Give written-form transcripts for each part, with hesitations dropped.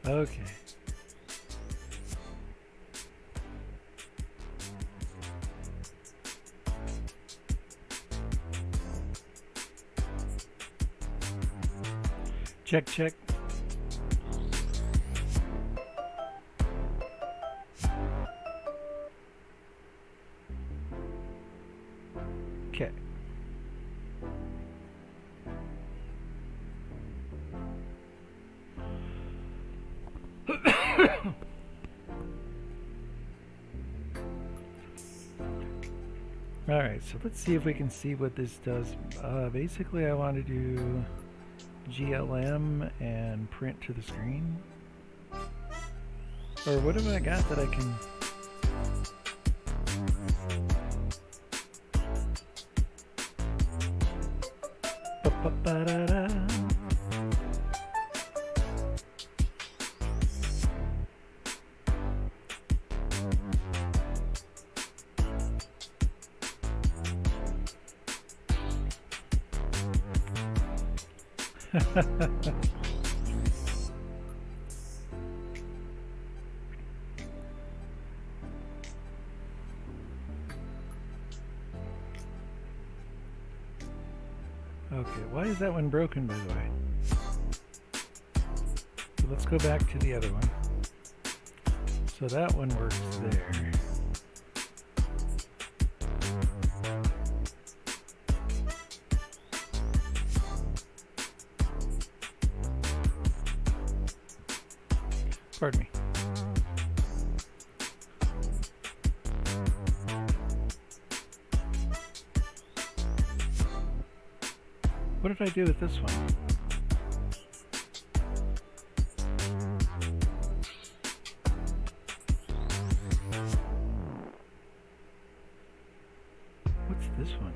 Okay. Check, check. Okay. All right, so let's see if we can see what this does. Basically, I want to do GLM and print to the screen. Or what have I got that I can... Ba-ba-ba-da-da. Okay, why is that one broken, by the way? So let's go back to the other one. So that one works there. Pardon me. What did I do with this one? What's this one?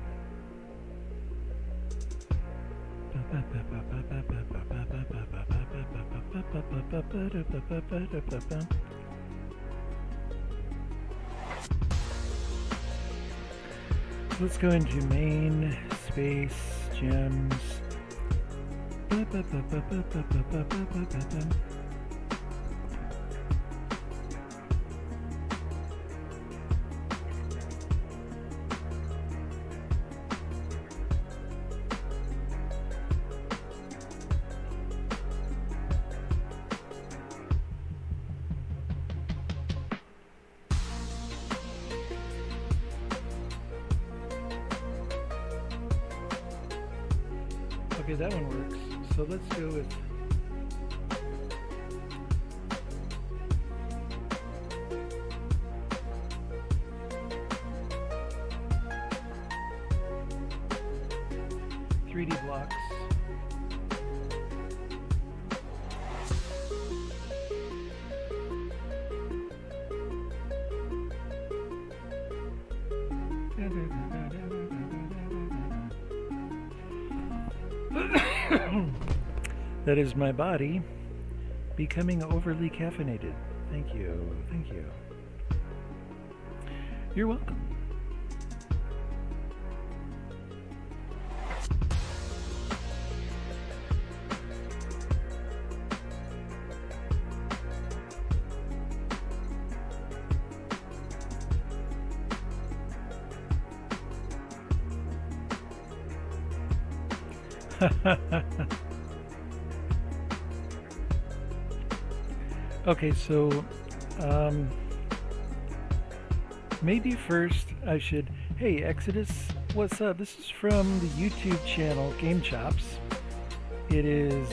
Let's go into main space gems. Okay, that one works. So let's go with .3D blocks. That is my body becoming overly caffeinated. Thank you. Thank you. You're welcome. Okay, so maybe first I should... Hey, Exodus, what's up? This is from the YouTube channel GameJolt. It is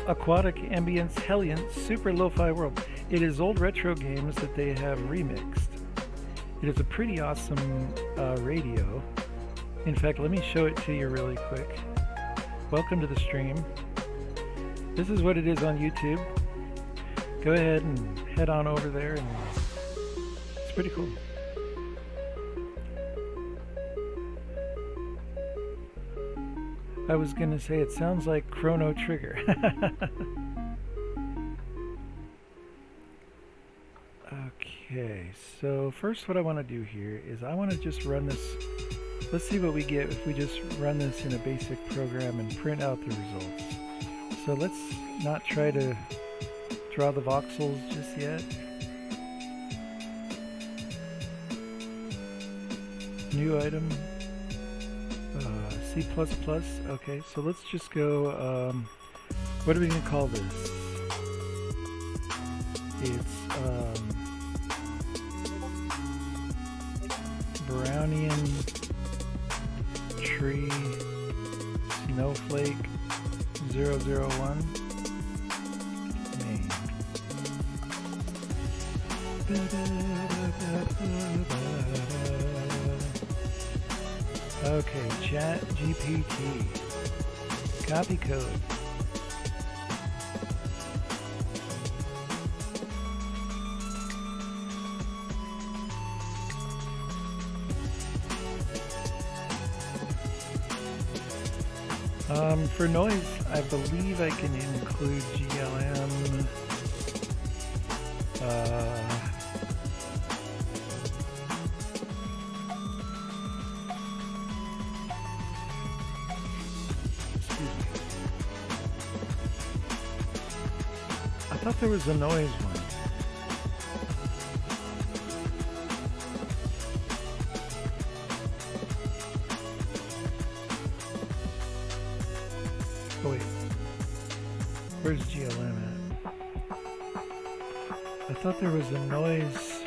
Aquatic Ambience Hellion Super Lo-Fi World. It is old retro games that they have remixed. It is a pretty awesome radio. In fact, let me show it to you really quick. Welcome to the stream. This is what it is on YouTube. Go ahead and head on over there, and it's pretty cool. I was gonna say it sounds like Chrono Trigger. Okay, so first what I want to do here is I want to just run this Let's see what we get if we just run this in a basic program and print out the results. So let's not try to draw the voxels just yet. New item, C++, okay, so let's just go, what are we going to call this? It's Brownian tree Snowflake 001 name. Okay, ChatGPT. Copy code. For noise, I believe I can include GLM. I thought there was a noise one. Oh wait, where's GLM at? I thought there was a noise.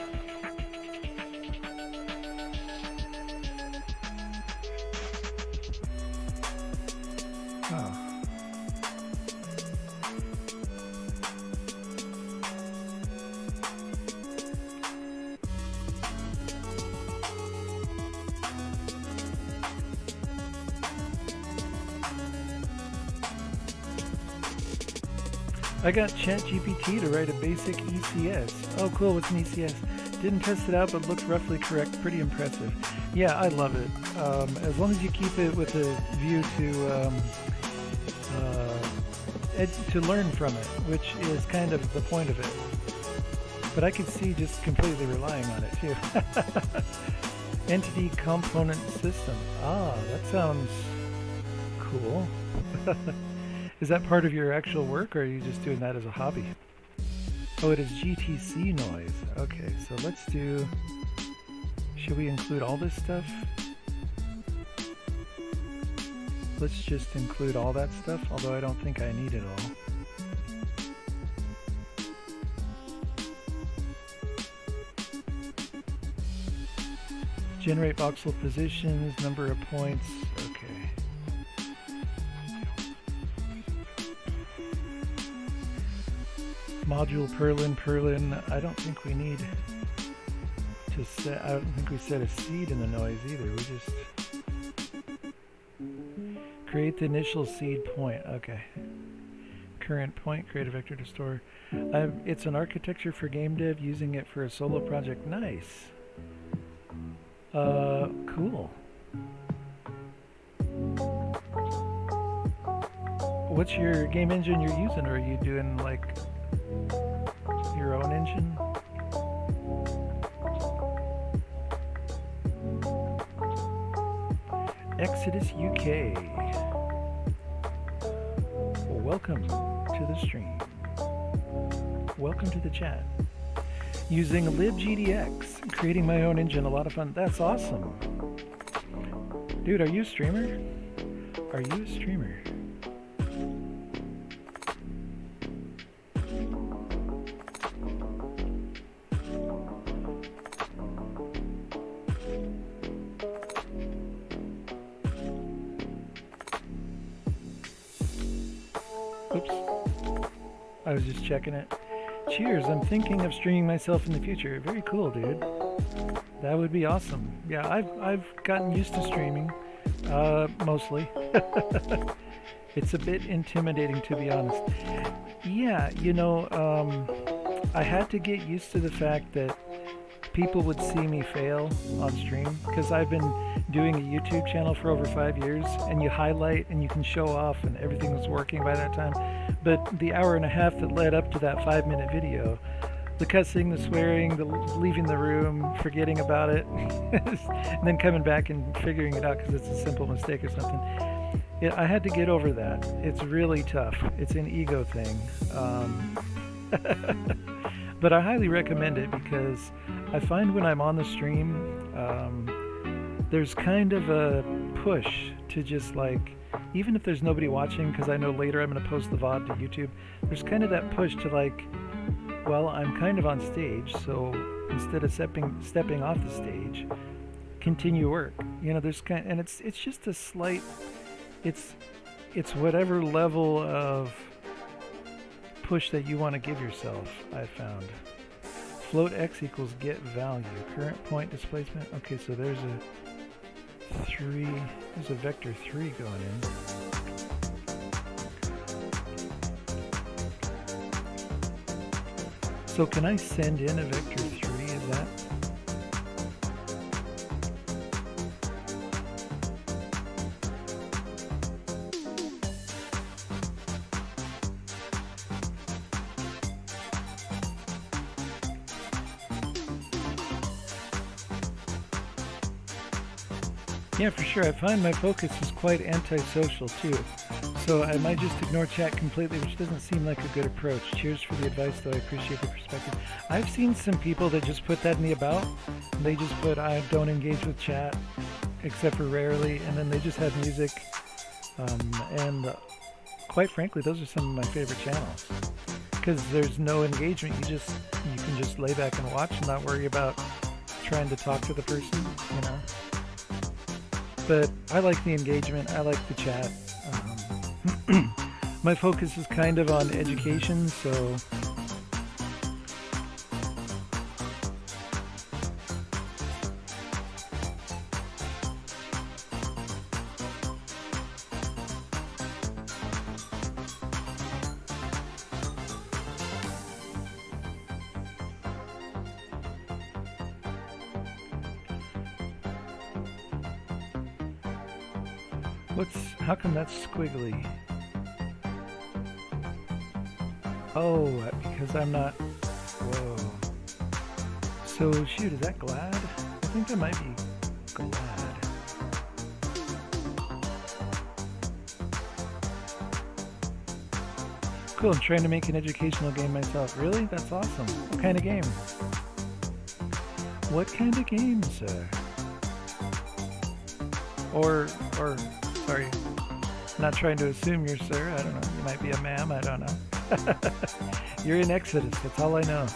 Oh. I got ChatGPT to write a basic ECS. Oh cool, what's an ECS? Didn't test it out, but looked roughly correct. Pretty impressive. Yeah, I love it. As long as you keep it with a view to learn from it, which is kind of the point of it. But I could see just completely relying on it too. Entity component system. Ah, that sounds cool. Is that part of your actual work, or are you just doing that as a hobby? Oh, it is GTC noise. Okay, so let's do... Should we include all this stuff? Let's just include all that stuff, although I don't think I need it all. Generate voxel positions, number of points. Okay. Module Perlin. I don't think we need to set, I don't think we set a seed in the noise either. We just create the initial seed point. Okay. Current point, create a vector to store. It's an architecture for game dev, using it for a solo project. Nice. Cool. What's your game engine you're using? Or are you doing like your own engine? Exodus UK. Welcome to the stream. Welcome to the chat. Using libgdx, creating my own engine, a lot of fun. That's awesome. Dude, are you a streamer? Are you a streamer? Oops. I was just checking it. Cheers, I'm thinking of streaming myself in the future. Very cool, dude. That would be awesome. Yeah, I've gotten used to streaming, mostly. It's a bit intimidating, to be honest. Yeah, you know, I had to get used to the fact that people would see me fail on stream, because I've been doing a YouTube channel for over 5 years, and you highlight and you can show off and everything was working by that time. But the hour and a half that led up to that 5-minute video The cussing, the swearing, the leaving the room, forgetting about it, and then coming back and figuring it out because it's a simple mistake or something. I had to get over that. It's really tough. It's an ego thing. But I highly recommend it because I find when I'm on the stream, there's kind of a push to just like, even if there's nobody watching, because I know later I'm going to post the VOD to YouTube, there's kind of that push to like, well, I'm kind of on stage, so instead of stepping off the stage, continue work. You know, there's kind, and it's just a slight, it's whatever level of push that you want to give yourself. I found float x equals get value, current point displacement. Okay, so there's a vector 3 going in. So can I send in a vector 3? Is that? Yeah, for sure. I find my focus is quite antisocial too. So I might just ignore chat completely, which doesn't seem like a good approach. Cheers for the advice, though. I appreciate the perspective. I've seen some people that just put that in the about. They just put, I don't engage with chat, except for rarely, and then they just have music. And quite frankly, those are some of my favorite channels. Because there's no engagement. You can just lay back and watch and not worry about trying to talk to the person, you know. But I like the engagement. I like the chat. My focus is kind of on education, so how come that's squiggly? Oh, because I'm not, whoa. So shoot, is that glad? I think that might be glad. Cool, I'm trying to make an educational game myself. Really? That's awesome. What kind of game? What kind of game, sir? Or, sorry, not trying to assume you're sir. I don't know. You might be a ma'am. I don't know. You're in Exodus. That's all I know.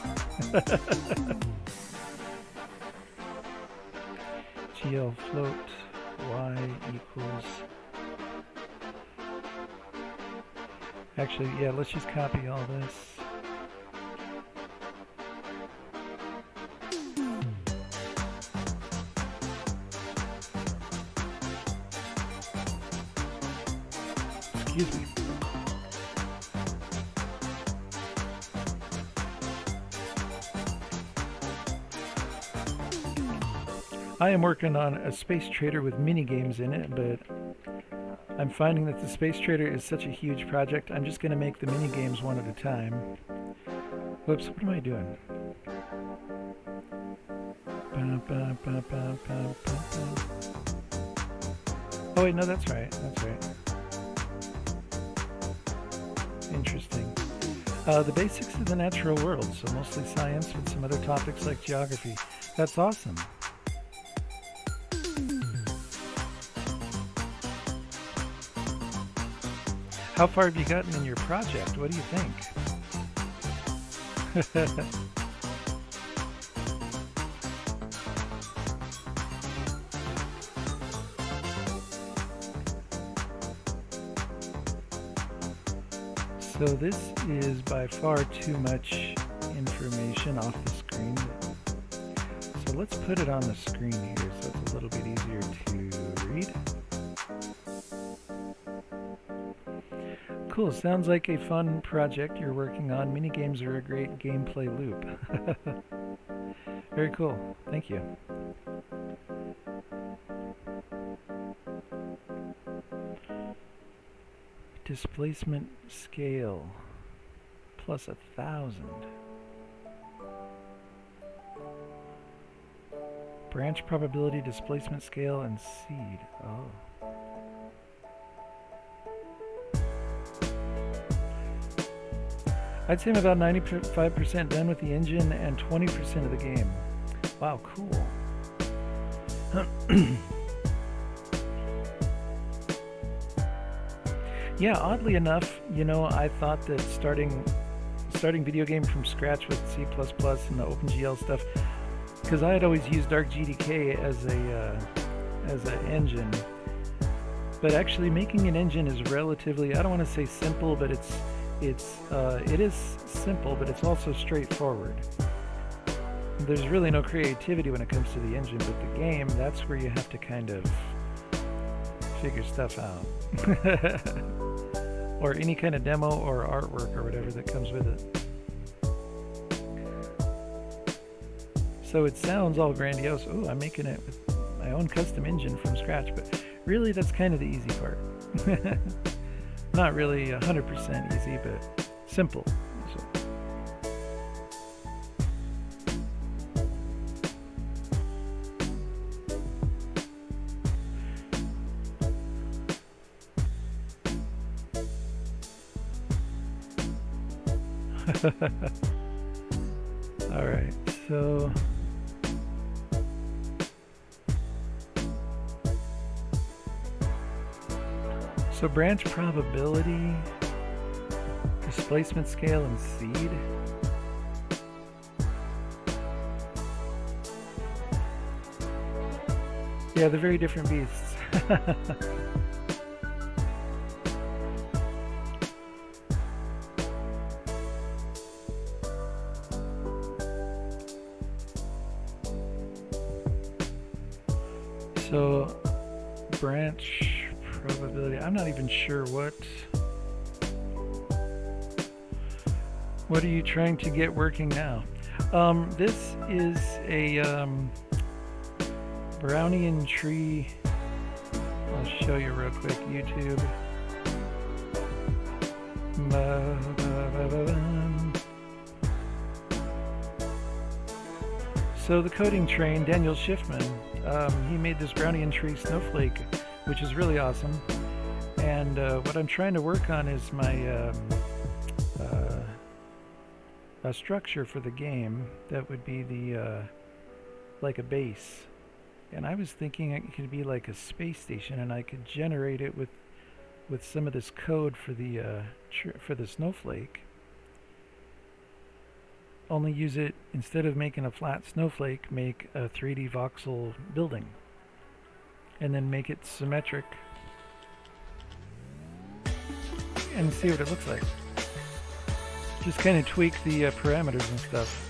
GL float y equals. Actually, yeah, let's just copy all this. Excuse me. I am working on a space trader with mini games in it, but I'm finding that the space trader is such a huge project. I'm just going to make the mini games one at a time. Whoops, what am I doing? Oh wait, no, that's right. That's right. Interesting. The basics of the natural world, so mostly science with some other topics like geography. That's awesome. How far have you gotten in your project? What do you think? So this is by far too much information off the screen. So let's put it on the screen here so it's a little bit easier to read. Cool, sounds like a fun project you're working on. Minigames are a great gameplay loop. Very cool, thank you. Displacement scale plus 1,000. Branch probability, displacement scale, and seed. Oh. I'd say I'm about 95% done with the engine and 20% of the game. Wow, cool. Yeah, oddly enough, you know, I thought that starting video game from scratch with C++ and the OpenGL stuff, because I had always used ArcGDK as an engine, but actually making an engine is relatively, I don't want to say simple, but it is simple, but it's also straightforward. There's really no creativity when it comes to the engine, but the game, that's where you have to kind of figure stuff out. Or any kind of demo or artwork or whatever that comes with it. So it sounds all grandiose. Ooh, I'm making it with my own custom engine from scratch, but really that's kind of the easy part. Not really 100% easy, but simple. All right, so branch probability, displacement scale, and seed. Yeah, they're very different beasts. So, branch probability, I'm not even sure what are you trying to get working now? This is a Brownian tree. I'll show you real quick, YouTube. So the coding train, Daniel Schiffman, he made this Brownian tree Snowflake, which is really awesome. And what I'm trying to work on is my a structure for the game that would be the like a base. And I was thinking it could be like a space station, and I could generate it with some of this code for the snowflake. Only use it, instead of making a flat snowflake, make a 3D voxel building, and then make it symmetric and see what it looks like. Just kind of tweak the parameters and stuff.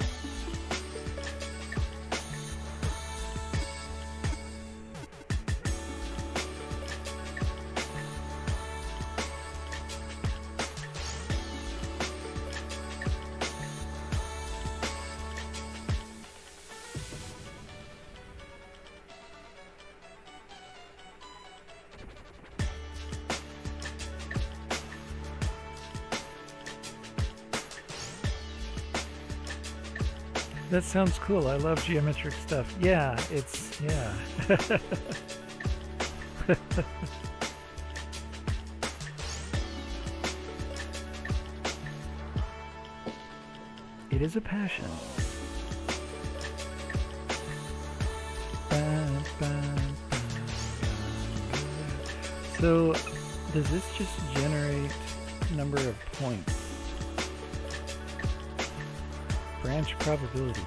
That sounds cool. I love geometric stuff. Yeah, yeah. It is a passion. So, does this just generate number of points? Branch probability.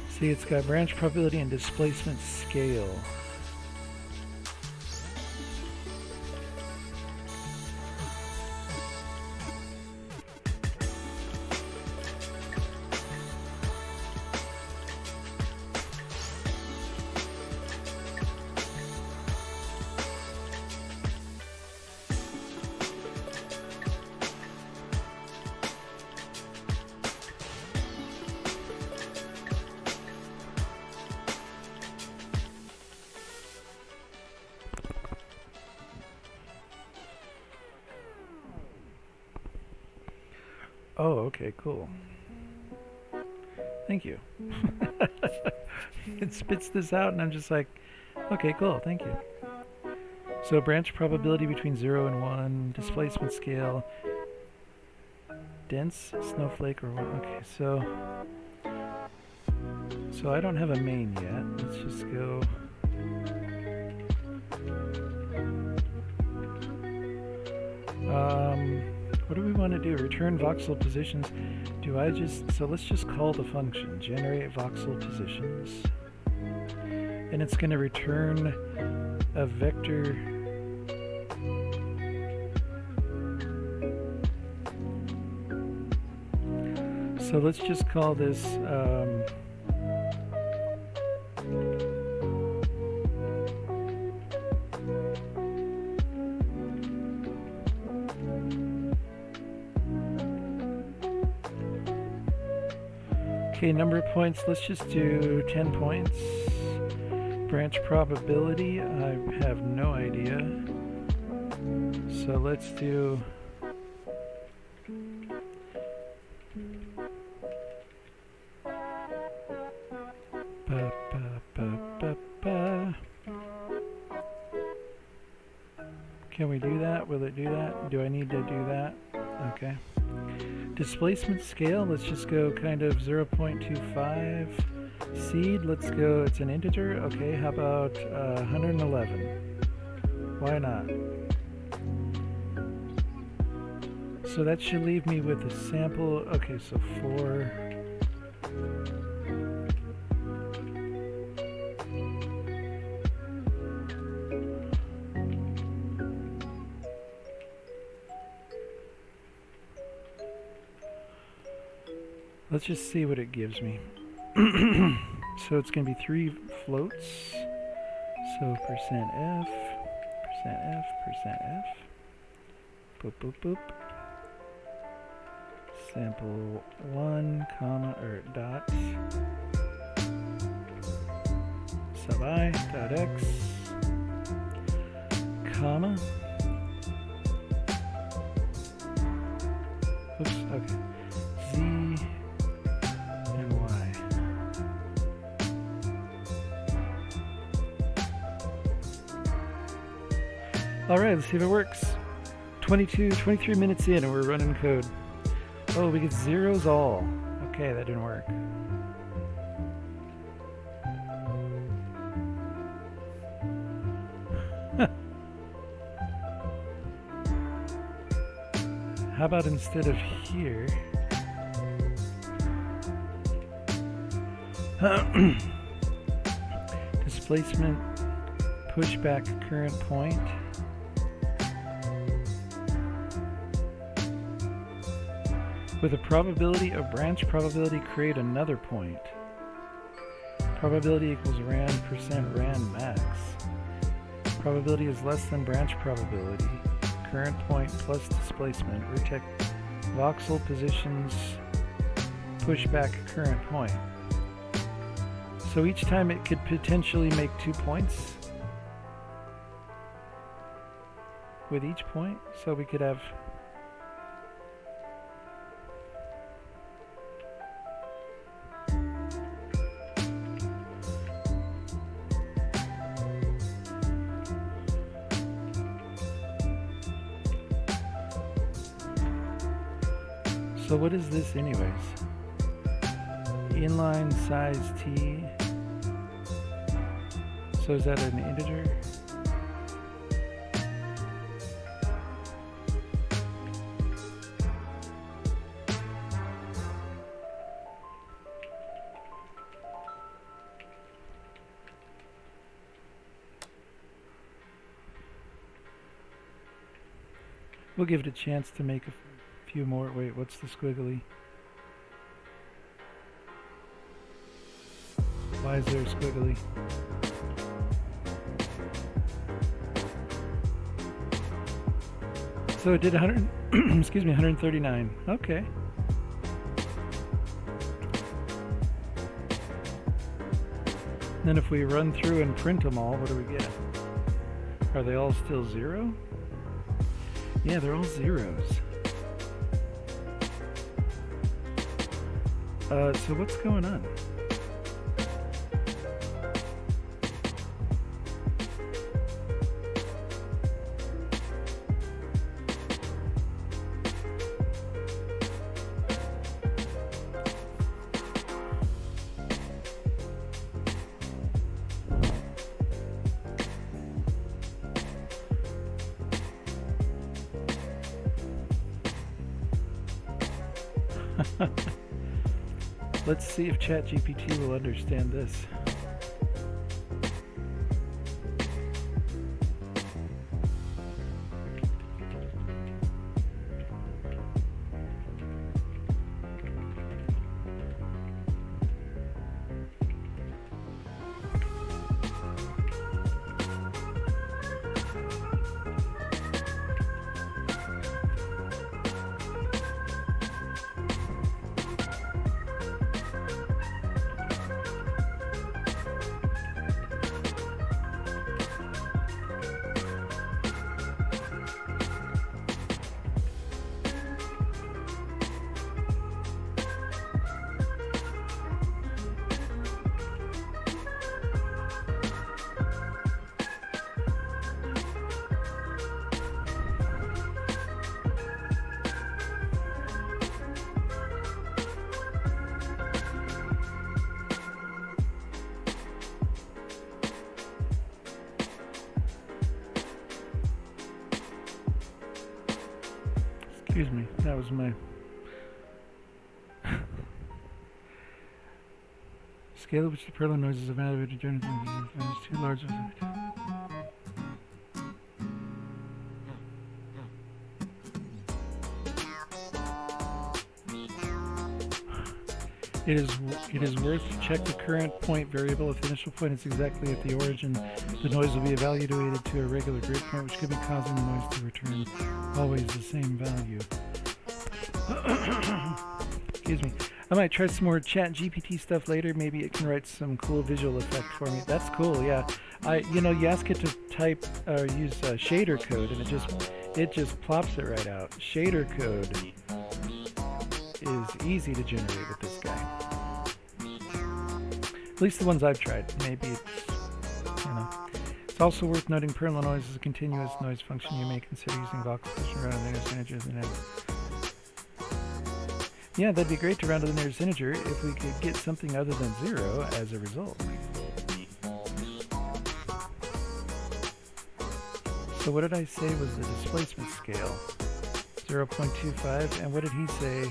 See, it's got branch probability and displacement scale. Oh, okay, cool. Thank you. It spits this out and I'm just like, okay, cool, thank you. So branch probability between 0 and 1, displacement scale, dense snowflake or 1. Okay, so I don't have a main yet. Let's just go. What do we want to do? Return voxel positions. So let's just call the function, generate voxel positions. And it's going to return a vector. So let's just call this okay, number of points, let's just do 10 points. Branch probability, I have no idea. So let's do Can we do that? Will it do that? Do I need to do that? Okay. Displacement scale, let's just go kind of 0.25. Seed, let's go, it's an integer. Okay, how about 111? Why not? So that should leave me with a sample. Okay, so 4. Let's just see what it gives me. So it's going to be 3 floats. So %f, %f, %f. Boop, boop, boop. Sample 1, comma, or dot. Sub I, dot x, comma. Oops, okay. Z and Y. Alright, let's see if it works. 23 minutes in and we're running code. Oh, we get zeros all. Okay, that didn't work. How about instead of here, displacement pushback current point. With a probability of branch probability, create another point. Probability equals rand % rand max. Probability is less than branch probability. Current point plus displacement. Vertex voxel positions pushback current point. So each time it could potentially make 2 points with each point. So we could have so what is this anyways? Inline size t. So is that an integer? We'll give it a chance to make a few more. Wait, what's the squiggly? Why is there a squiggly? So it did 100, excuse me, 139. Okay. Then if we run through and print them all, what do we get? Are they all still 0? Yeah, they're all zeros. So what's going on? Let's see if ChatGPT will understand this. Excuse me, that was my scale at which the parallel noises of evaluated journey is too large. It is worth to check the current point variable. If the initial point is exactly at the origin, the noise will be evaluated to a regular grid point, which could be causing the noise to return always the same value. Excuse me. I might try some more ChatGPT stuff later. Maybe it can write some cool visual effect for me. That's cool, yeah. You ask it to type or use shader code, and it just plops it right out. Shader code is easy to generate with this guy. At least the ones I've tried. Maybe it's, It's also worth noting parallel noise is a continuous noise function. You may consider using Voxel rather than as integers in it. Yeah, that'd be great to round to the nearest integer if we could get something other than 0 as a result. So what did I say was the displacement scale? 0.25, and what did he say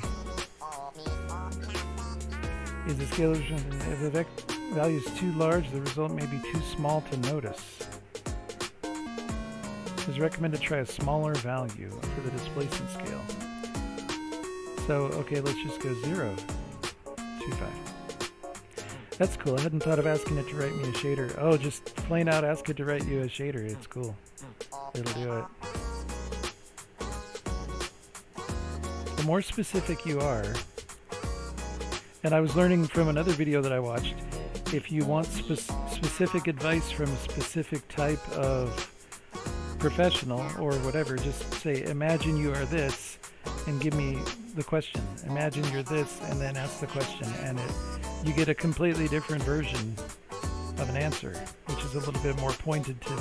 is the scale if the value is too large, the result may be too small to notice. It's recommended to try a smaller value for the displacement scale. So, okay, let's just go 0.25. That's cool. I hadn't thought of asking it to write me a shader. Oh, just plain out ask it to write you a shader. It's cool. It'll do it. The more specific you are, and I was learning from another video that I watched, if you want specific advice from a specific type of professional or whatever, just say, imagine you are this, and give me the question. Imagine you're this, and then ask the question, and you get a completely different version of an answer, which is a little bit more pointed to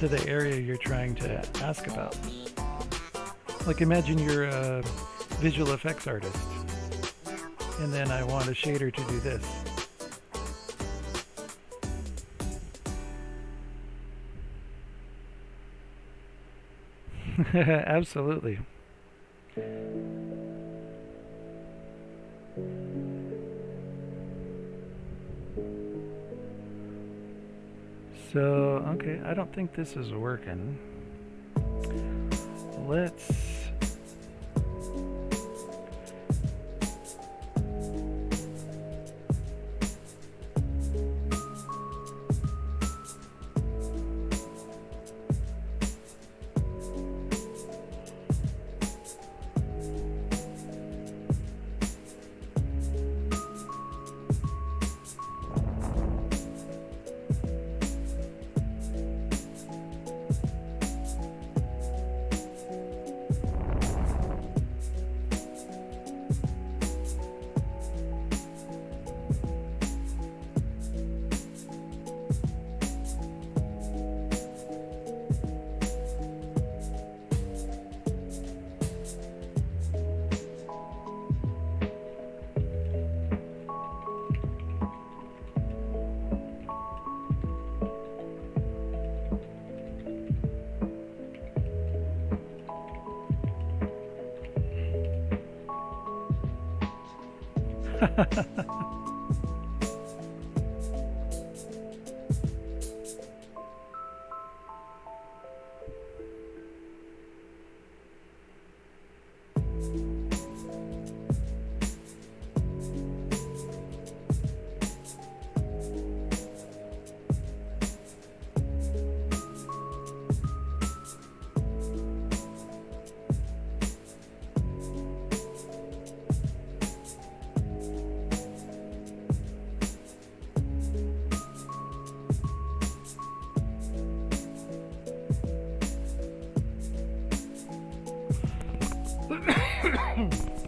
the area you're trying to ask about. Like, imagine you're a visual effects artist, and then I want a shader to do this. Absolutely. So, okay, I don't think this is working. Let's...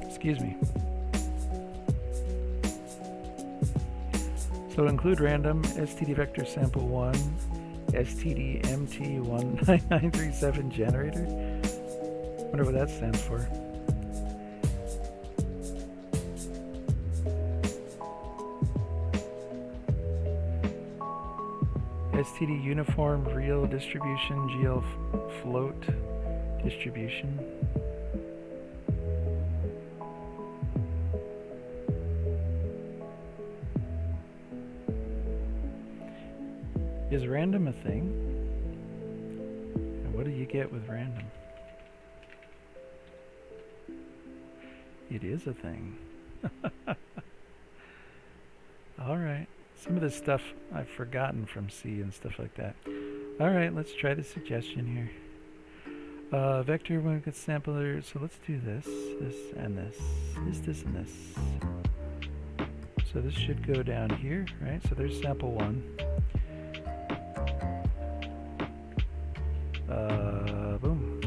Excuse me. So include random std vector sample 1 std mt19937 generator. Wonder what that stands for. std uniform real distribution gl float distribution. Is random a thing? And what do you get with random? It is a thing. Alright. Some of this stuff I've forgotten from C and stuff like that. Alright, let's try the suggestion here. Vector when it gets sampler, so let's do this, this, and this. This, and this. So this should go down here, right? So there's sample 1. Boom.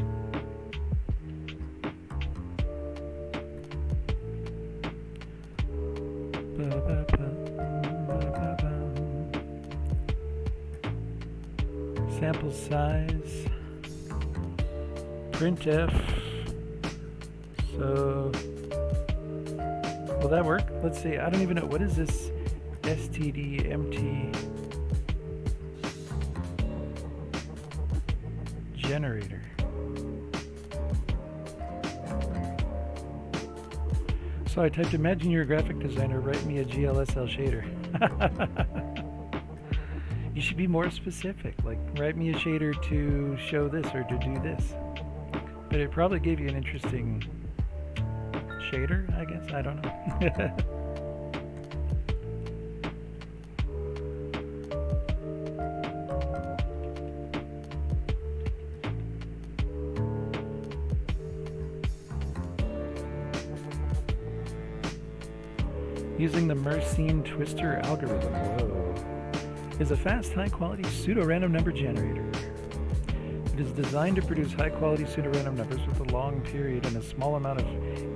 Sample size. Printf. So, will that work? Let's see. I don't even know. What is this std.mt generator? So I typed, imagine you're a graphic designer, write me a GLSL shader. You should be more specific, like write me a shader to show this or to do this. But it probably gave you an interesting shader, I guess, I don't know. Using the Mersenne twister algorithm, whoa, is a fast, high-quality pseudo-random number generator. It is designed to produce high-quality pseudo-random numbers with a long period and a small amount of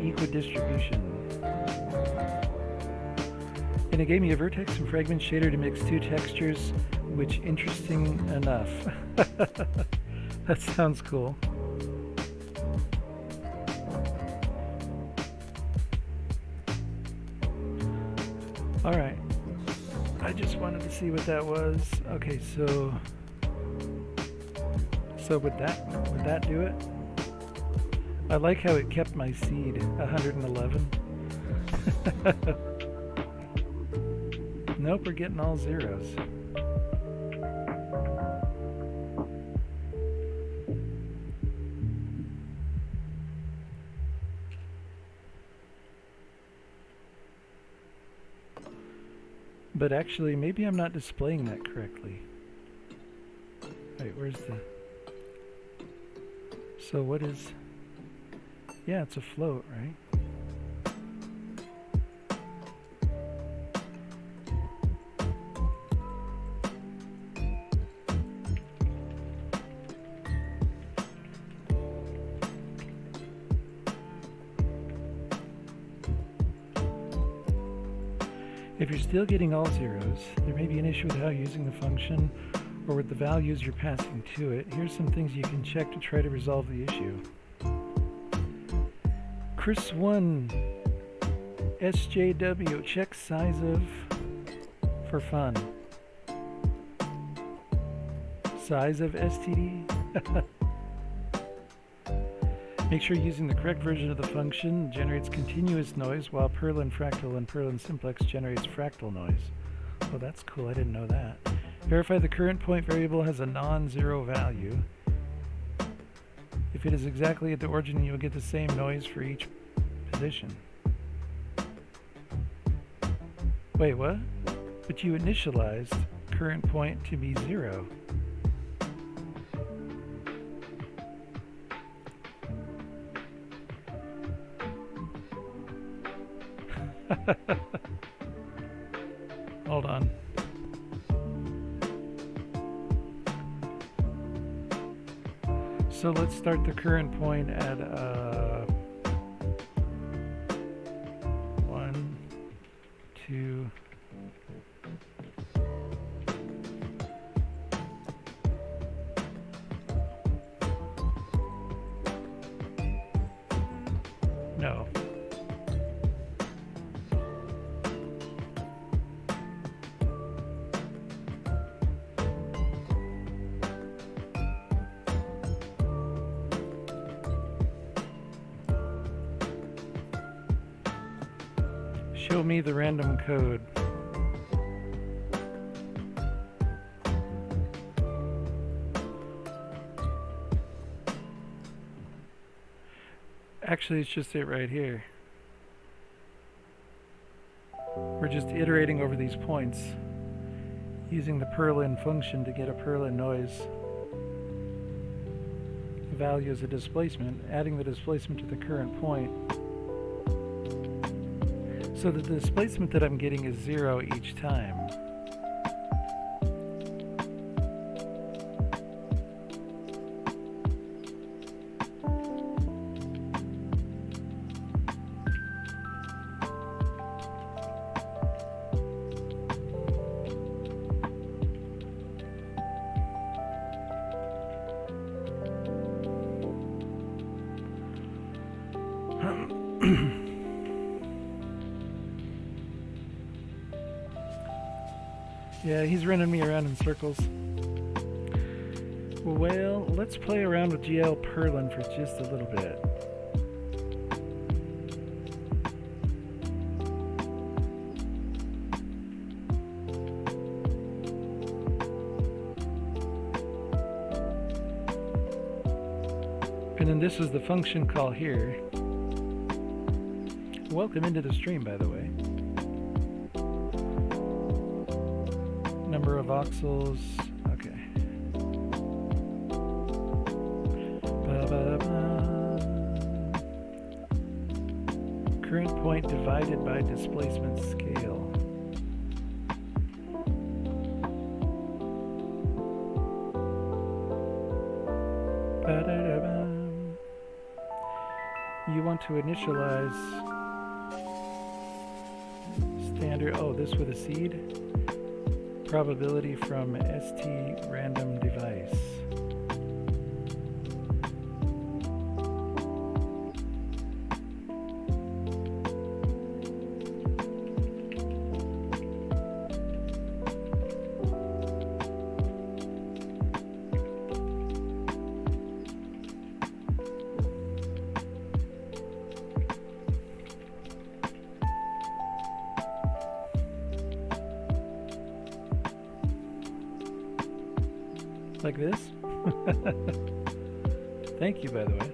equidistribution. And it gave me a vertex and fragment shader to mix two textures, which interesting enough. That sounds cool. Alright, I just wanted to see what that was. Okay, so would that do it? I like how it kept my seed 111. Nope, we're getting all zeros. But actually, maybe I'm not displaying that correctly. Wait, where's the... So what is... Yeah, it's a float, right? If you're still getting all zeros, there may be an issue with how you're using the function or with the values you're passing to it. Here's some things you can check to try to resolve the issue. Chris1 SJW, check size of for fun. Size of STD? Make sure using the correct version of the function generates continuous noise, while Perlin fractal and Perlin simplex generates fractal noise. Oh, that's cool. I didn't know that. Verify the current point variable has a non-zero value. If it is exactly at the origin, you will get the same noise for each position. Wait, what? But you initialized current point to be 0. Hold on. So let's start the current point at 1, 2. No. Show me the random code. Actually, it's just it right here. We're just iterating over these points, using the Perlin function to get a Perlin noise value as a displacement, adding the displacement to the current point. So the displacement that I'm getting is 0 each time. Yeah, he's running me around in circles. Well, let's play around with GL Perlin for just a little bit. And then this is the function call here. Welcome into the stream, by the way. Number of voxels. Okay. Current point divided by displacement scale. You want to initialize standard, oh, this with a seed? Probability from ST random device. Like this? Thank you, by the way.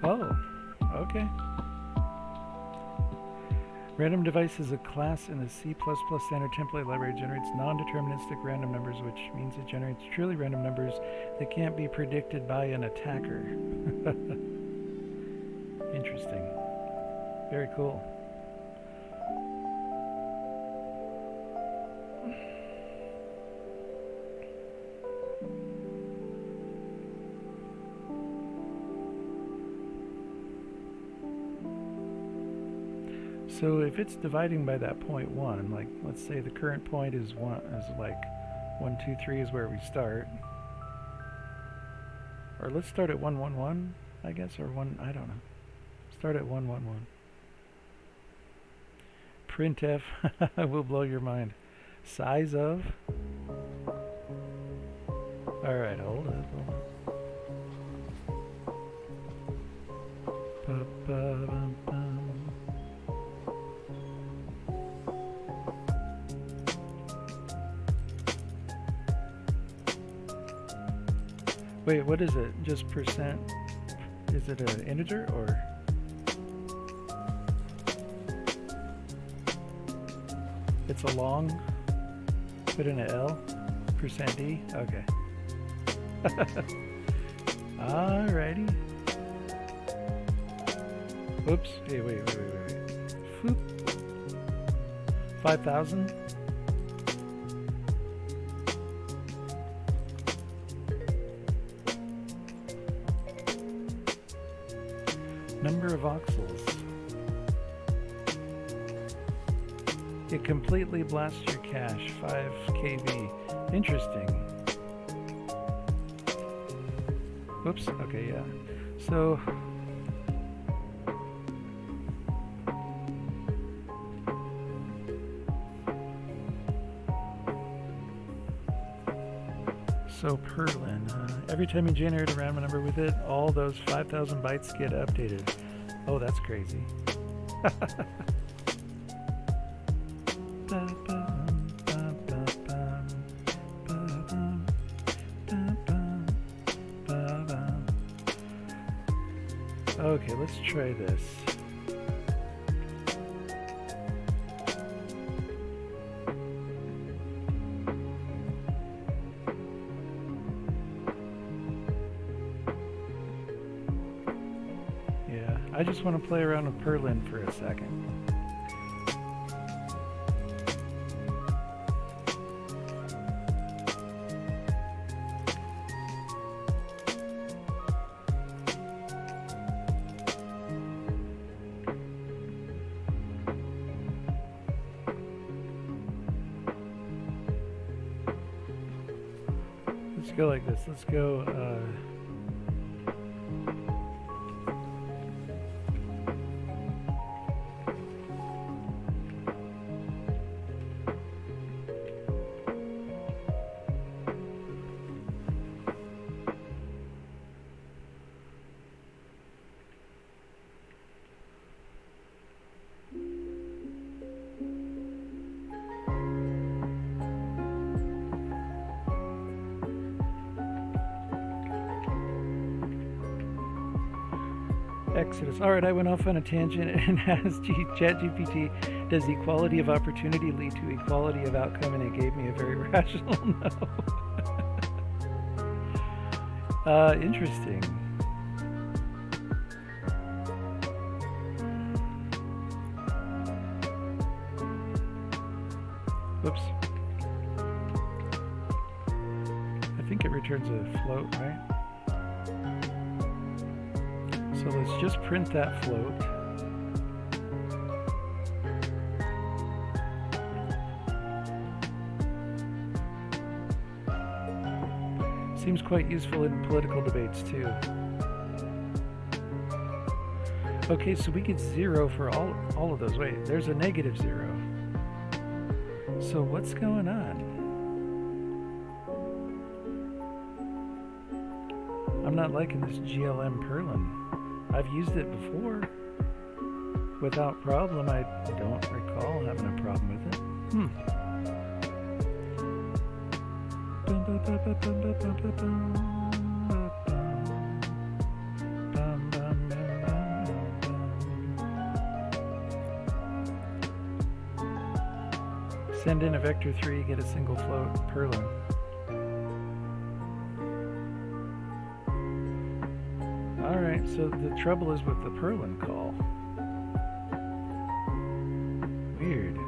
Oh, okay. Random device is a class in the C++ standard template library. It generates non-deterministic random numbers, which means it generates truly random numbers that can't be predicted by an attacker. Interesting. Very cool. So if it's dividing by that 0.1, like let's say the current point is like 1, 2, 3 is where we start. Or let's start at 1, 1, 1, I guess, or 1, I don't know. Start at 1, 1, 1. Printf will blow your mind. Size of. Alright, hold up. Ba-bum-bum. Wait, what is it? Just percent? Is it an integer or? It's a long, put in an L, percent %D, okay. Alrighty. Oops, hey, wait. Foop. 5,000. Number of voxels. It completely blasts your cache, 5 KB. Interesting. Whoops, okay, yeah. So, Perlin, every time you generate a random number with it, all those 5,000 bytes get updated. Oh, that's crazy. Okay, let's try this. Yeah, I just want to play around with Perlin for a second. Let's go like this. Let's go, Exodus. All right, I went off on a tangent and asked ChatGPT, does equality of opportunity lead to equality of outcome? And it gave me a very rational no. Interesting. Whoops. I think it returns a float, right? So let's just print that float. Seems quite useful in political debates too. Okay, so we get 0 for all of those. Wait, there's a -0. So what's going on? I'm not liking this GLM Perlin. I've used it before without problem. I don't recall having a problem with it. Send in a vector 3, get a single float, Perlin. Alright, so the trouble is with the Perlin call. Weird.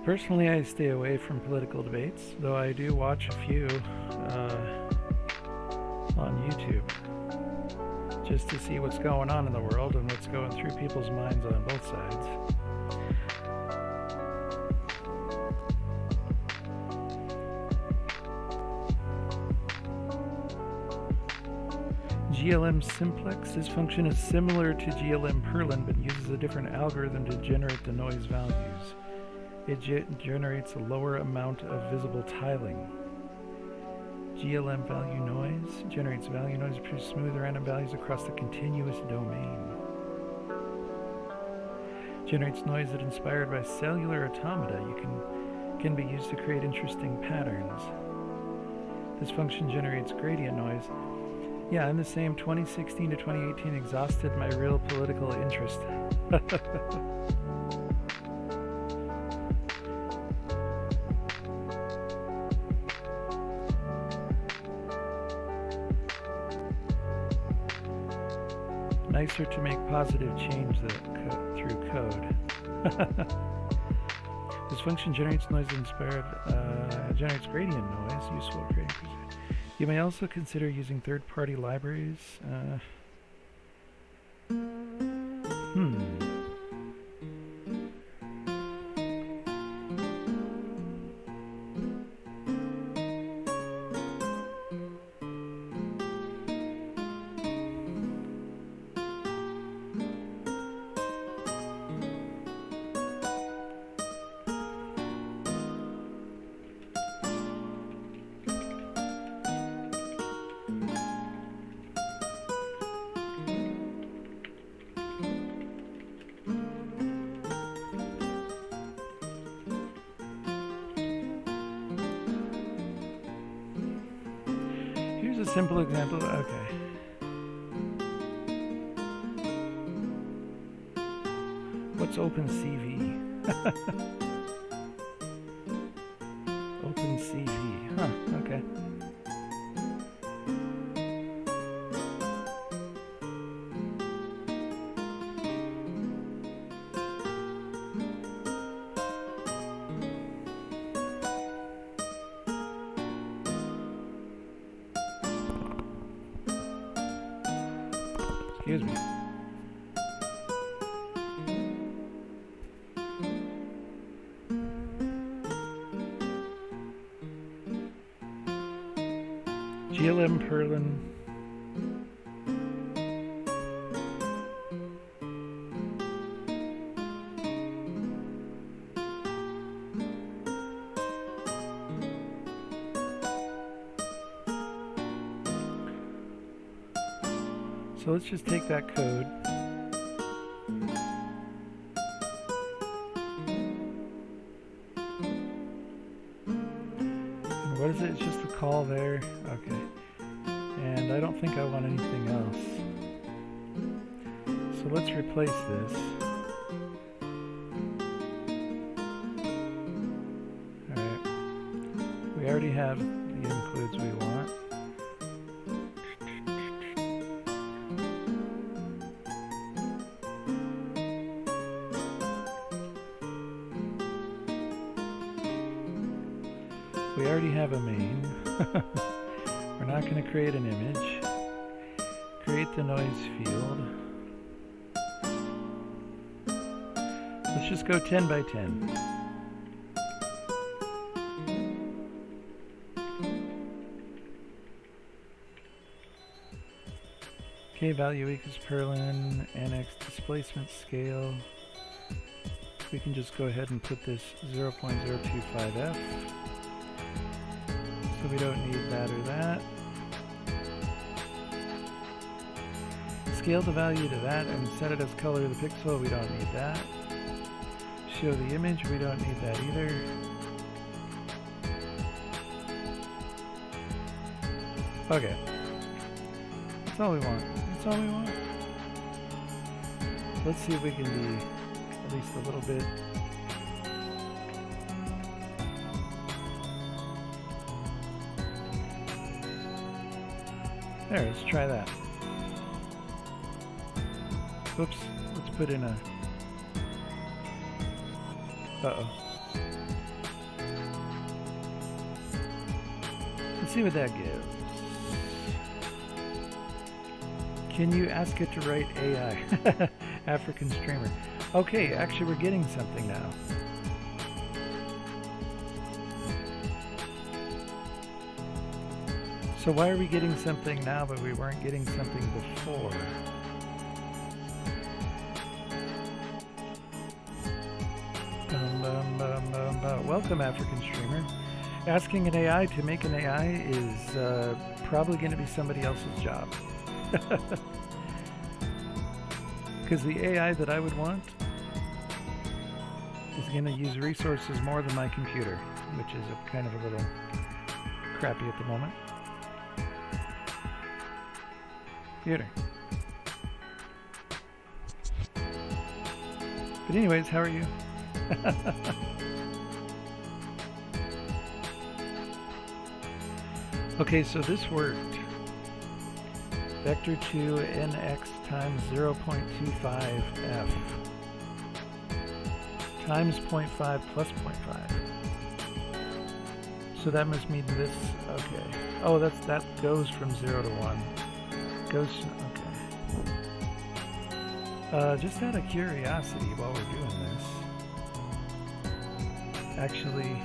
Personally, I stay away from political debates, though I do watch a few on YouTube, just to see what's going on in the world and what's going through people's minds on both sides. GLM simplex. This function is similar to GLM Perlin, but uses a different algorithm to generate the noise values. It generates a lower amount of visible tiling. GLM value noise generates value noise to produce smooth random values across the continuous domain. Generates noise that inspired by cellular automata can be used to create interesting patterns. This function generates gradient noise. Yeah, I'm the same. 2016 to 2018 exhausted my real political interest. Nicer to make positive change through code. This function generates noise inspired, generates gradient noise, useful at creating. You may also consider using third-party libraries. A simple example. Okay. What's OpenCV? OpenCV. Huh, okay. Excuse me. GLM Perlin. So let's just take that code. And what is it? It's just a call there. Okay. And I don't think I want anything else. So let's replace this. Alright. We already have the includes we want. We already have a main. We're not going to create an image. Create the noise field. Let's just go 10 by 10. Okay, value equals Perlin, annex displacement scale. We can just go ahead and put this 0.025f. So we don't need that or that. Scale the value to that and set it as color of the pixel. We don't need that. Show the image. We don't need that either. Okay. That's all we want. That's all we want. Let's see if we can be at least a little bit. There, let's try that. Whoops, let's put in a... Uh-oh. Let's see what that gives. Can you ask it to write AI? African streamer. Okay, actually we're getting something now. So why are we getting something now, but we weren't getting something before? Welcome, African streamer. Asking an AI to make an AI is probably going to be somebody else's job. Because the AI that I would want is going to use resources more than my computer, which is kind of a little crappy at the moment. Computer. But anyways, how are you? Okay, so this worked. Vector 2 nx times 0.25f times 0.5 plus 0.5. So that must mean this. Okay. Oh, that goes from 0 to 1. Goes. Okay. Just out of curiosity, while we're doing this, actually.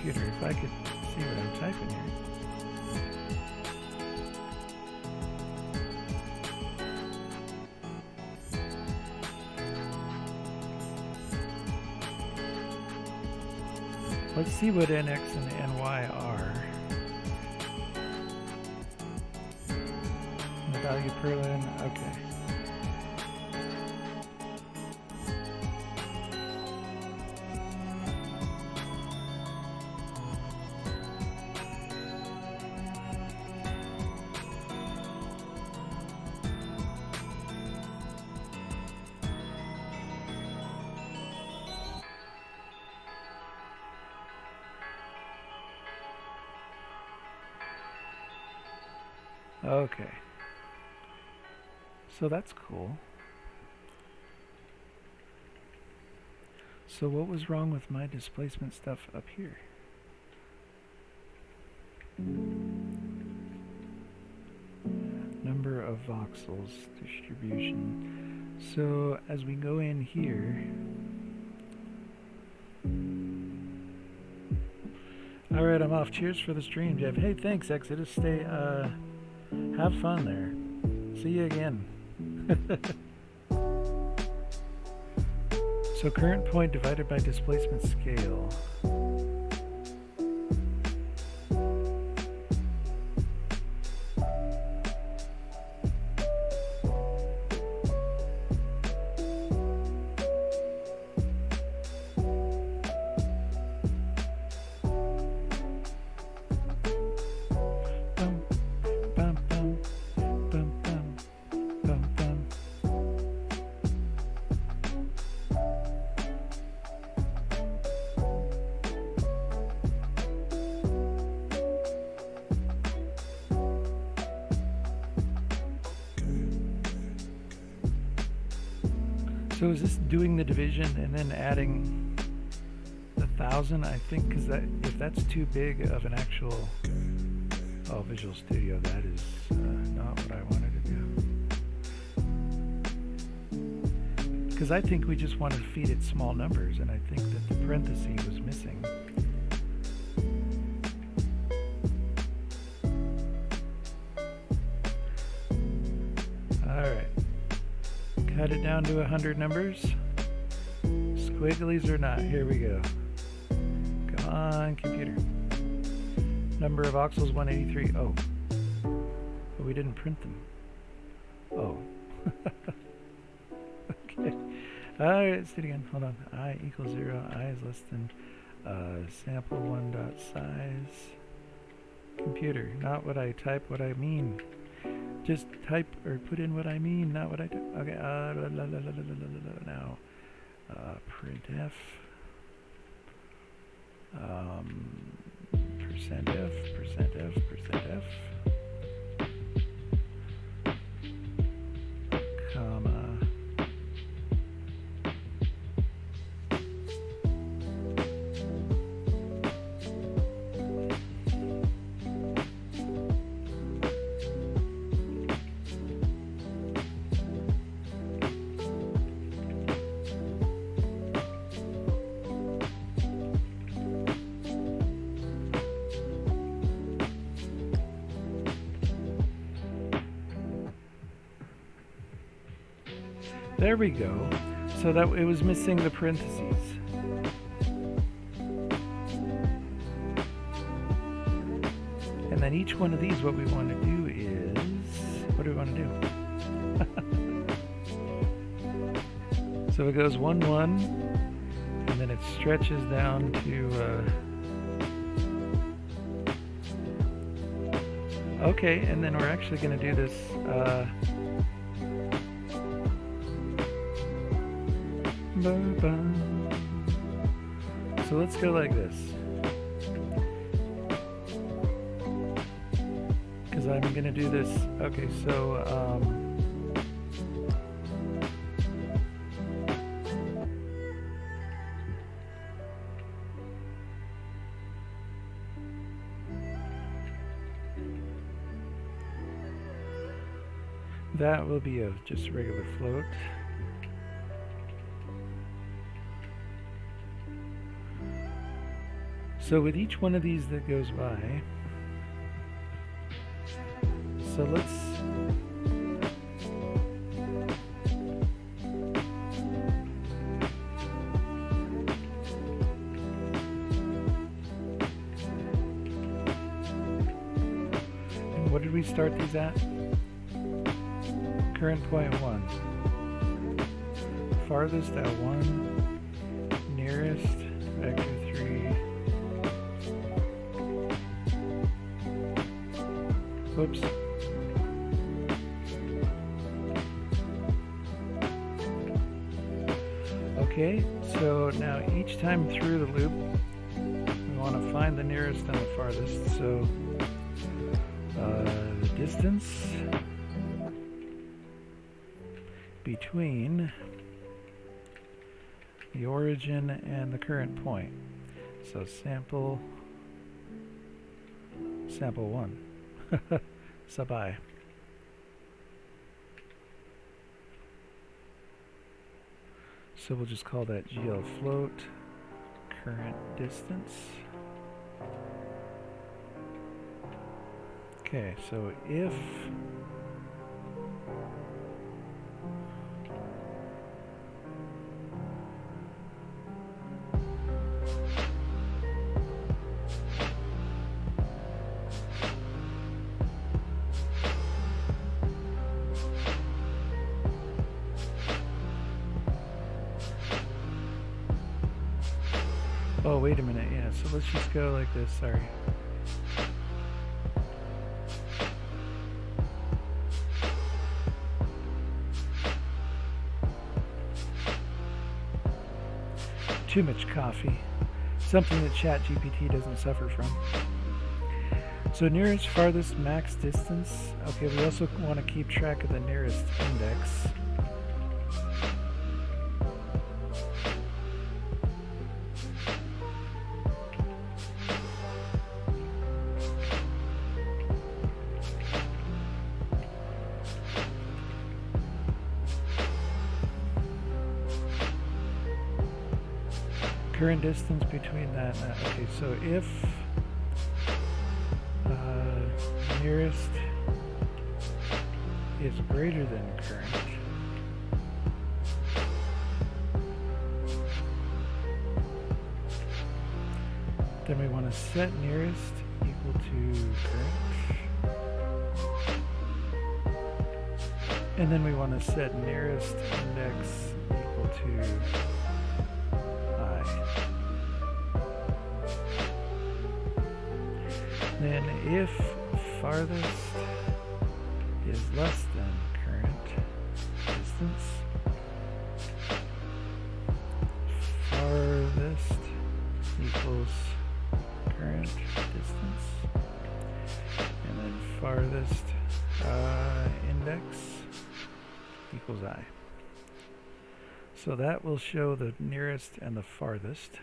If I could see what I'm typing here. Let's see what NX and NY are. The value per lin, okay. Okay, so that's cool. So what was wrong with my displacement stuff up here? Number of voxels, distribution. So as we go in here, all right, I'm off. Cheers for the stream, Jeff. Hey, thanks, Exodus. Stay, have fun there. See you again. So current point divided by displacement scale. So is this doing the division and then adding the 1,000? I think because that if that's too big of an actual Visual Studio, that is not what I wanted to do. Because I think we just wanted to feed it small numbers, and I think that the parenthesis was missing. Cut it down to 100 numbers. Squigglies or not, here we go. Come on, computer. Number of voxels 183. Oh. But we didn't print them. Oh. Okay. Alright, let's do it again. Hold on. I equals 0. I is less than sample 1 dot size. Computer. Not what I type, what I mean. Just type or put in what I mean, not what I do. Okay, now printf %f comma There we go. So that it was missing the parentheses. And then each one of these, what we want to do is, what do we want to do? So it goes 1, 1, and then it stretches down to, okay, and then we're actually going to do this, so let's go like this. Because I'm going to do this, okay, so, that will be a just regular float. So with each one of these that goes by, so let's and what did we start these at? Current point 1. Farthest at 1. Nearest vector 3. Whoops. Okay, so now each time through the loop, we want to find the nearest and the farthest. So the distance between the origin and the current point. So sample 1. Sub I. So we'll just call that GL float current distance. Okay, so if oh, wait a minute, yeah, so let's just go like this, sorry. Too much coffee. Something that ChatGPT doesn't suffer from. So nearest, farthest, max distance. Okay, we also want to keep track of the nearest index. Current distance between that and that. Okay, so if nearest is greater than current, then we want to set nearest equal to current, and then we want to set nearest index equal to then if farthest is less than current distance, farthest equals current distance, and then farthest index equals I. So that will show the nearest and the farthest.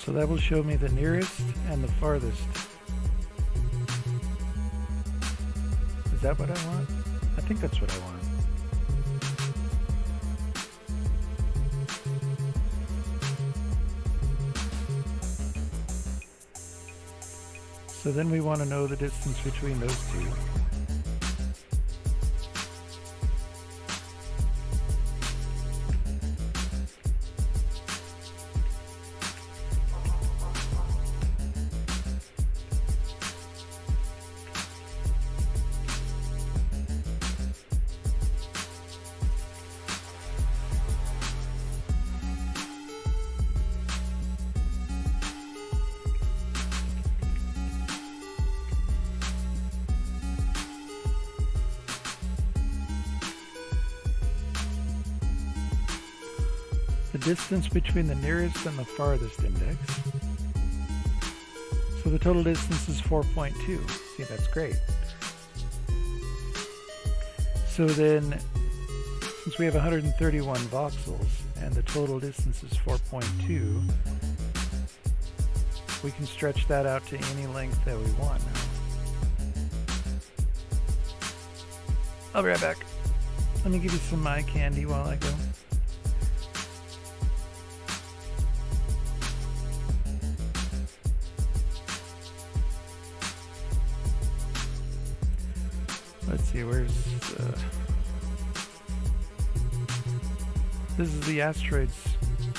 So that will show me the nearest and the farthest. Is that what I want? I think that's what I want. So then we want to know the distance between those two. The distance between the nearest and the farthest index. So the total distance is 4.2. See, that's great. So then, since we have 131 voxels and the total distance is 4.2, we can stretch that out to any length that we want now. I'll be right back. Let me give you some eye candy while I go. Let's see, where's this is the asteroids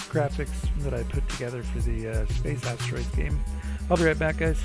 graphics that I put together for the Space Asteroids game. I'll be right back, guys.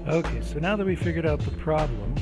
Okay, so now that we figured out the problem,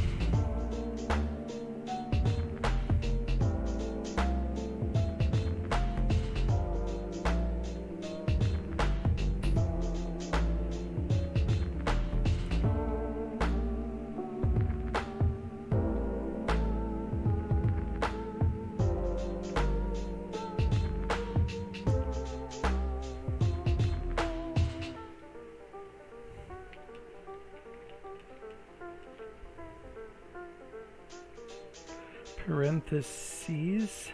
parentheses, is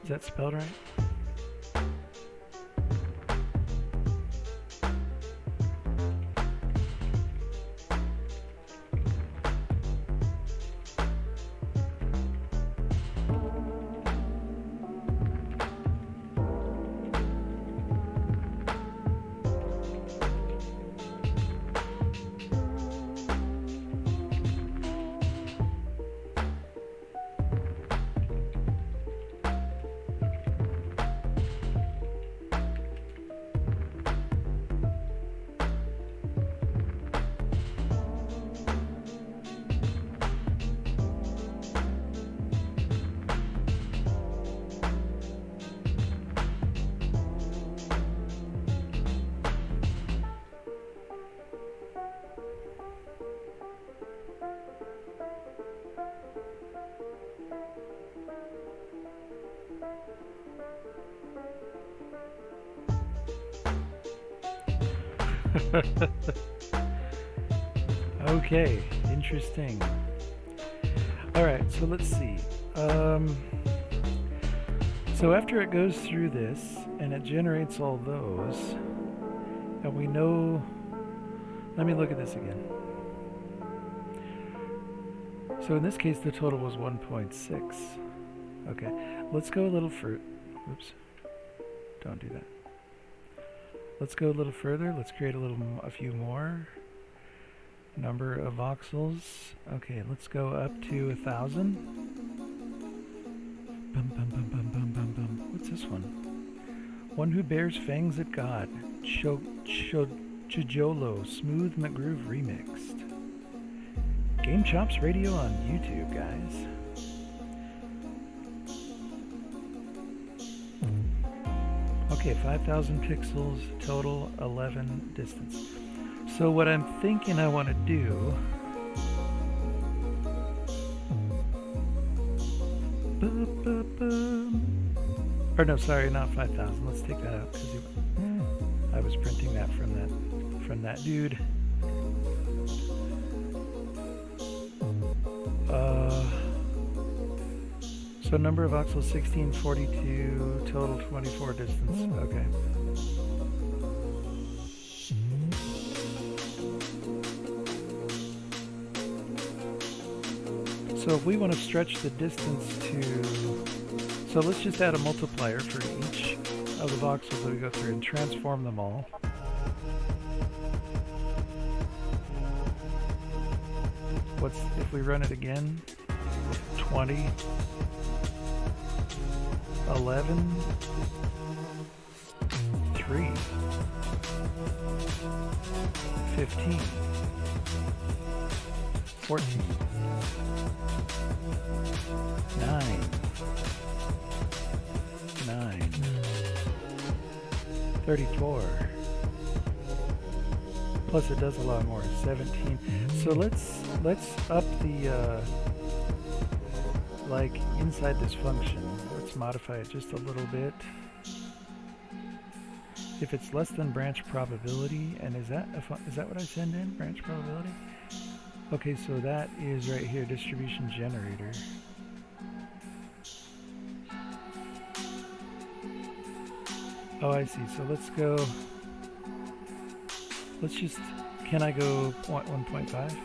that spelled right? Okay, interesting. Alright, so let's see. So after it goes through this and it generates all those, and we know, let me look at this again. So in this case the total was 1.6. Okay, let's go a little further. Oops, don't do that. Let's go a little further. Let's create a few more. Number of voxels. Okay, let's go up to 1,000. Bum, bum, bum, bum, bum, bum, bum. What's this one? One who bears fangs at God. Chijolo, Smooth McGroove remixed. Game Chops Radio on YouTube, guys. Okay, 5,000 pixels, total 11 distance. So what I'm thinking I want to do, or no, sorry, not 5,000. Let's take that out because I was printing that from that dude. So number of voxels 1642, total 24 distance. Okay. So if we want to stretch the distance to, so let's just add a multiplier for each of the voxels that we go through and transform them all. What's, if we run it again, 20, 11, 3, 15, 14, 9, 34, plus it does a lot more, 17. So let's up the, like inside this function, let's modify it just a little bit. If it's less than branch probability, and is that what I send in, branch probability? Okay, so that is right here, distribution generator. Oh, I see. So let's go. Let's just, can I go 1.5?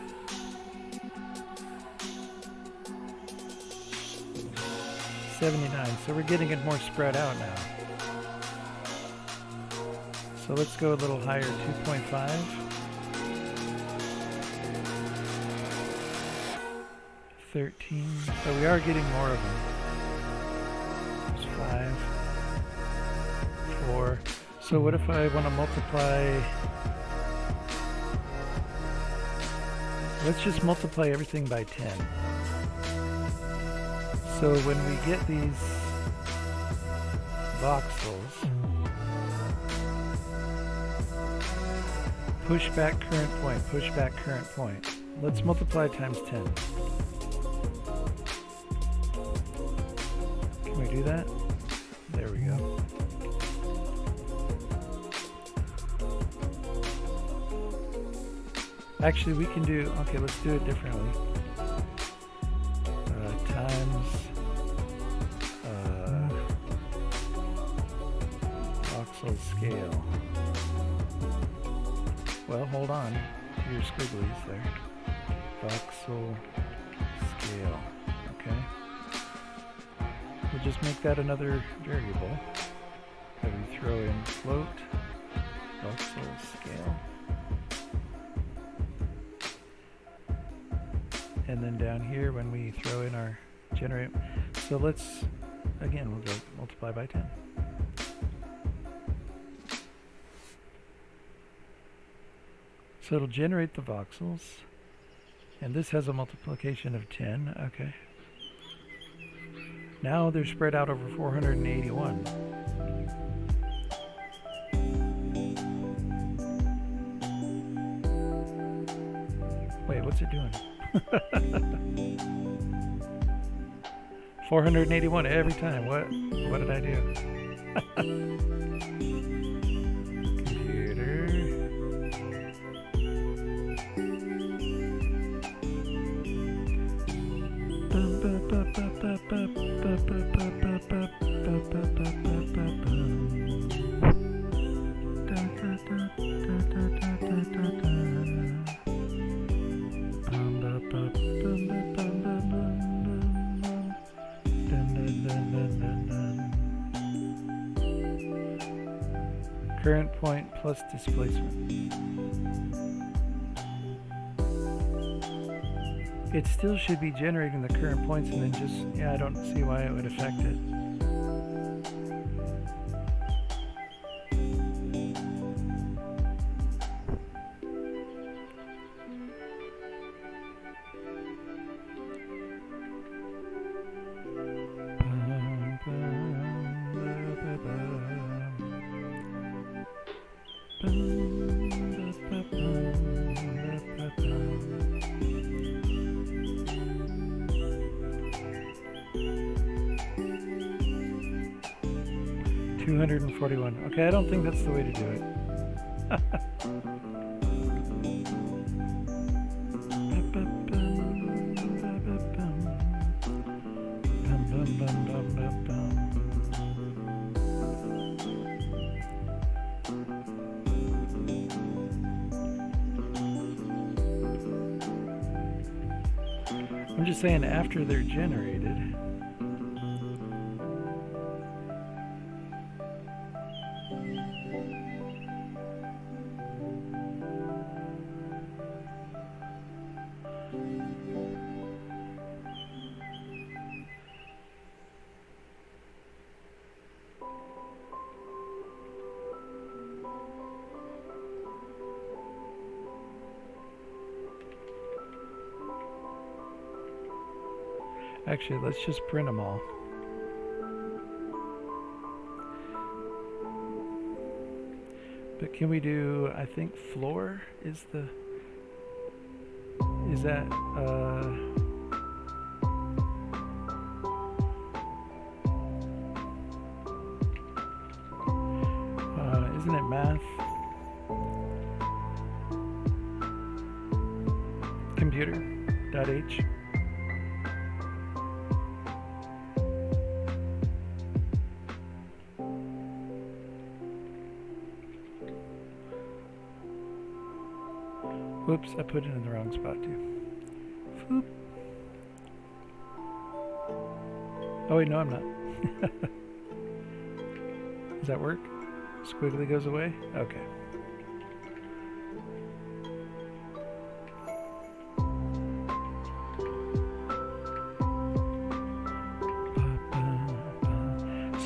$79, so we're getting it more spread out now. So let's go a little higher, 2.5. 13, so we are getting more of them. There's 5, 4. So what if I want to multiply? Let's just multiply everything by 10. So when we get these voxels, push back current point, push back current point. Let's multiply times 10. Can we do that? There we go. Actually, we can do, okay, let's do it differently. Times voxel scale. Well, hold on to your squigglies there. Voxel scale. Okay. We'll just make that another variable that we throw in float. Voxel scale. And then down here when we throw in our generate, so let's, again, we'll go multiply by 10. So it'll generate the voxels, and this has a multiplication of 10, okay. Now they're spread out over 481. Wait, what's it doing? 481 every time. What did I do? Computer. Current point plus displacement. It still should be generating the current points and then just, yeah, I don't see why it would affect it. $241. Okay, I don't think that's the way to do it. I'm just saying after they're generated. Actually, let's just print them all. But can we do, I think floor is the, is that, isn't it math? Computer.h. Whoops, I put it in the wrong spot too. Foop. Oh wait, no I'm not. Does that work? Squiggly goes away? Okay.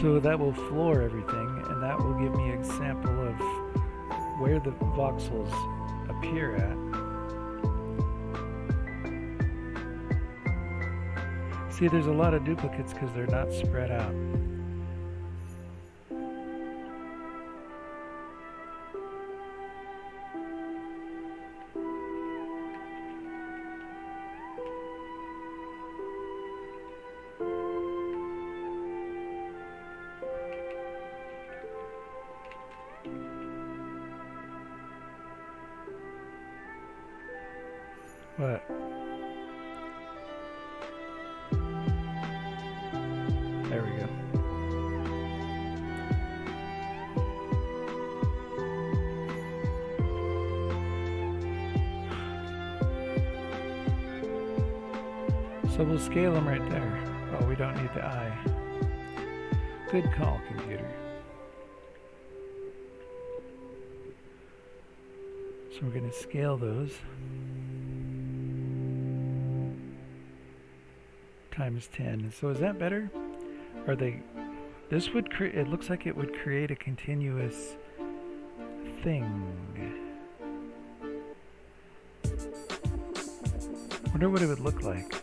So that will floor everything, and that will give me an example of where the voxels appear at. See, there's a lot of duplicates because they're not spread out. What? There we go. So we'll scale them right there. Oh, we don't need the eye. Good call, computer. So we're going to scale those. Times 10. So is that better? Are they? This would create. It looks like it would create a continuous thing. Wonder what it would look like.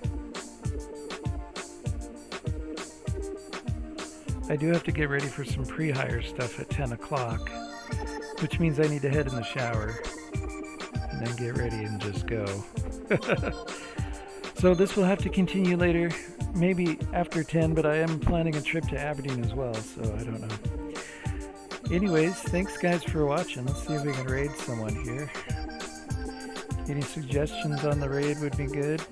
I do have to get ready for some pre-hire stuff at 10 o'clock, which means I need to head in the shower and then get ready and just go. So this will have to continue later, maybe after 10, but I am planning a trip to Aberdeen as well, so I don't know. Anyways, thanks guys for watching. Let's see if we can raid someone here. Any suggestions on the raid would be good.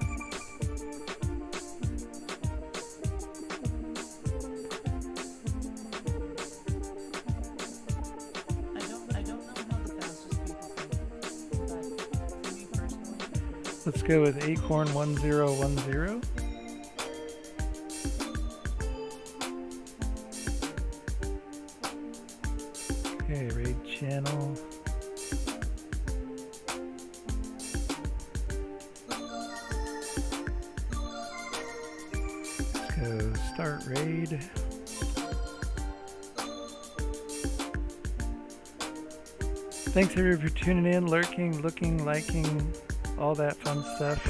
Let's go with Acorn 1010. Okay, raid channel. Let's go start raid. Thanks everybody for tuning in, lurking, looking, liking, all that fun stuff.